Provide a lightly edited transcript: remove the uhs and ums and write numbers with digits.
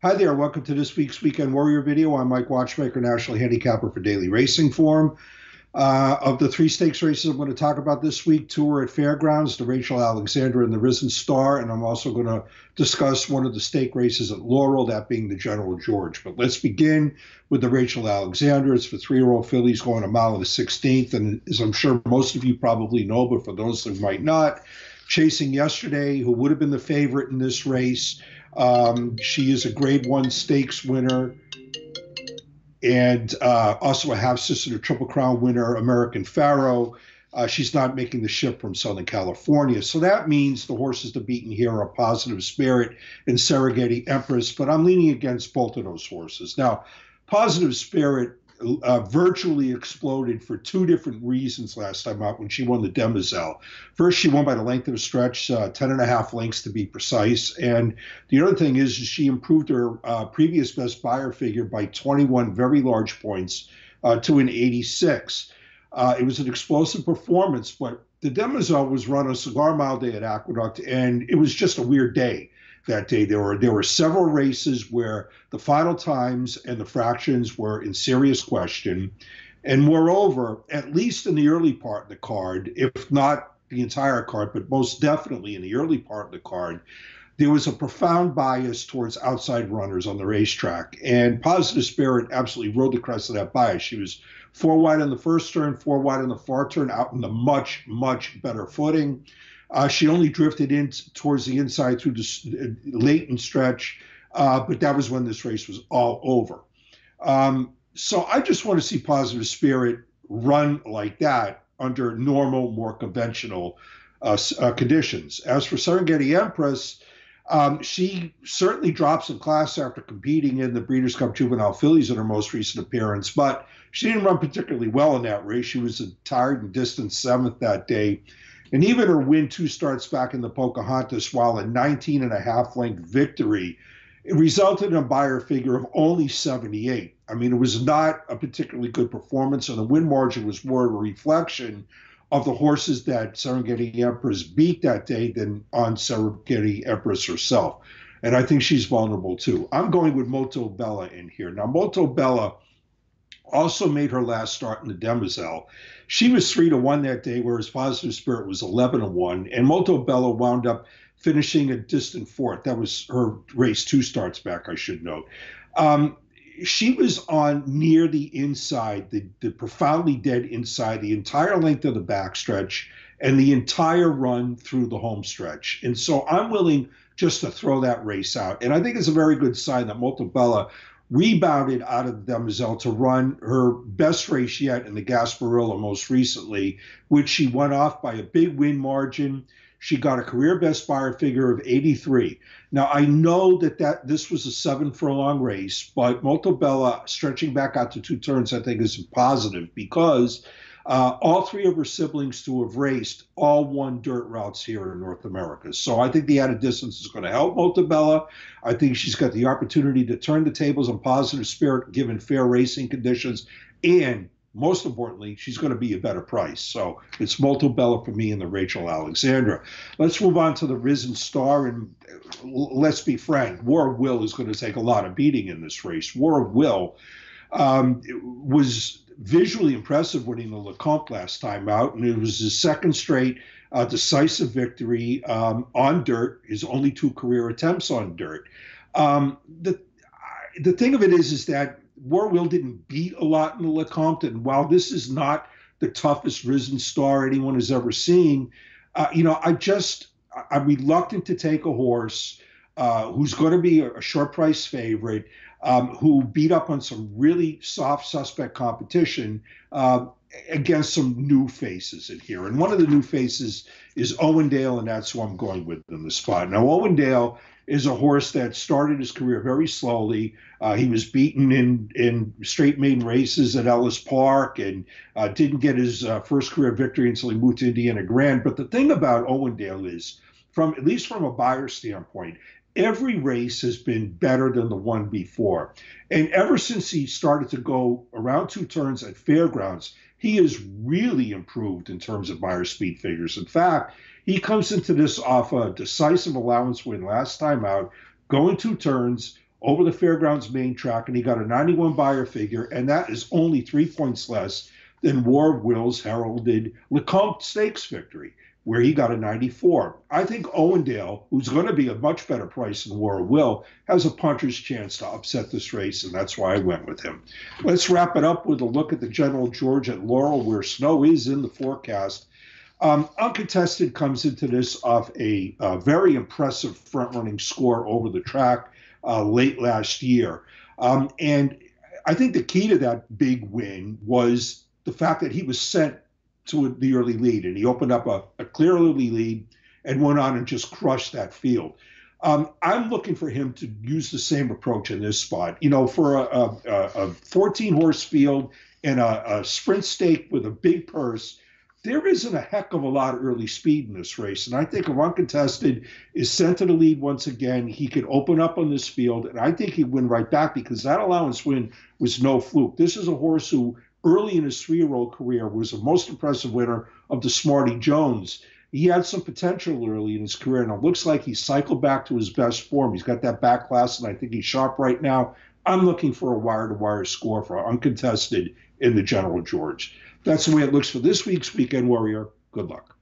Hi there, welcome to this week's Weekend Warrior video. I'm Mike Watchmaker, National Handicapper for Daily Racing Form. Of the three stakes races I'm going to talk about this week, two are at Fairgrounds, the Rachel Alexandra and the Risen Star, and I'm also going to discuss one of the stake races at Laurel, that being the General George. But let's begin with the Rachel Alexandra. It's for three-year-old fillies going a mile and a 16th, and as I'm sure most of you probably know, but for those who might not, chasing yesterday, who would have been the favorite in this race. She is a Grade 1 stakes winner and also a half-sister to Triple Crown winner, American Pharaoh. She's not making the shift from Southern California. So that means the horses to beaten here are Positive Spirit and Serengeti Empress, but I'm leaning against both of those horses. Now, Positive Spirit virtually exploded for two different reasons last time out when she won the Demoiselle. First, she won by the length of a stretch, 10.5 lengths to be precise. And the other thing is she improved her previous best buyer figure by 21 very large points to an 86. It was an explosive performance, but the Demoiselle was run on Cigar Mile Day at Aqueduct, and it was just a weird day that day. There were several races where the final times and the fractions were in serious question. And moreover, at least in the early part of the card, if not the entire card, but most definitely in the early part of the card, there was a profound bias towards outside runners on the racetrack. And Positive Spirit absolutely rode the crest of that bias. She was 4 wide on the first turn, 4 wide on the far turn, out in the much, much better footing. She only drifted in towards the inside through the latent stretch, but that was when this race was all over. So I just want to see Positive Spirit run like that under normal, more conventional conditions. As for Serengeti Empress, she certainly drops in class after competing in the Breeders' Cup Juvenile Fillies in her most recent appearance, but she didn't run particularly well in that race. She was a tired and distant 7th that day. And even her win 2 starts back in the Pocahontas, while a 19.5 length victory, it resulted in a buyer figure of only 78. I mean, it was not a particularly good performance, and the win margin was more of a reflection of the horses that Serengeti Empress beat that day than on Serengeti Empress herself. And I think she's vulnerable too. I'm going with Moto Bella in here. Now, Moto Bella also made her last start in the Demoiselle. She was 3-1 that day, whereas Positive Spirit was 11-1. And Moto Bella wound up finishing a distant 4th. That was her race 2 starts back, I should note. She was on near the inside, the profoundly dead inside, the entire length of the backstretch and the entire run through the home stretch. And so I'm willing just to throw that race out. And I think it's a very good sign that Moto Bella rebounded out of the Demoiselle to run her best race yet in the Gasparilla most recently, which she won off by a big win margin. She got a career best buyer figure of 83. Now, I know that this was a 7-furlong race, but Moto Bella stretching back out to 2 turns, I think, is positive because all 3 of her siblings to have raced all won dirt routes here in North America. So I think the added distance is going to help Moto Bella. I think she's got the opportunity to turn the tables on Positive Spirit given fair racing conditions. And most importantly, she's going to be a better price. So it's Moto Bella for me and the Rachel Alexandra. Let's move on to the Risen Star. And let's be frank, War of Will is going to take a lot of beating in this race. War of Will was visually impressive winning the Lecomte last time out, and it was his second straight decisive victory on dirt, his only 2 career attempts on dirt. The thing of it is that War Will didn't beat a lot in the Lecomte, and while this is not the toughest Risen Star anyone has ever seen, I'm reluctant to take a horse who's going to be a short price favorite, who beat up on some really soft suspect competition against some new faces in here. And one of the new faces is Owen Dale, and that's who I'm going with in the spot. Now, Owen Dale is a horse that started his career very slowly. He was beaten in straight maiden races at Ellis Park and didn't get his first career victory until he moved to Indiana Grand. But the thing about Owen Dale is, at least from a buyer standpoint, every race has been better than the one before. And ever since he started to go around 2 turns at Fairgrounds, he has really improved in terms of buyer speed figures. In fact, he comes into this off a decisive allowance win last time out, going 2 turns, over the Fairgrounds main track, and he got a 91 Beyer figure, and that is only 3 points less than War of Will's heralded Lecomte Stakes victory, where he got a 94. I think Owen Dale, who's going to be a much better price than War of Will, has a puncher's chance to upset this race, and that's why I went with him. Let's wrap it up with a look at the General George at Laurel, where snow is in the forecast. Uncontested comes into this off a very impressive front-running score over the track late last year. And I think the key to that big win was the fact that he was sent to the early lead, and he opened up a clear early lead and went on and just crushed that field. I'm looking for him to use the same approach in this spot. You know, for a 14-horse field and a sprint stake with a big purse, there isn't a heck of a lot of early speed in this race. And I think if Uncontested is sent to the lead once again, he could open up on this field, and I think he'd win right back because that allowance win was no fluke. This is a horse who early in his 3-year-old career was the most impressive winner of the Smarty Jones. He had some potential early in his career, and it looks like he cycled back to his best form. He's got that back class, and I think he's sharp right now. I'm looking for a wire-to-wire score for Uncontested in the General George. That's the way it looks for this week's Weekend Warrior. Good luck.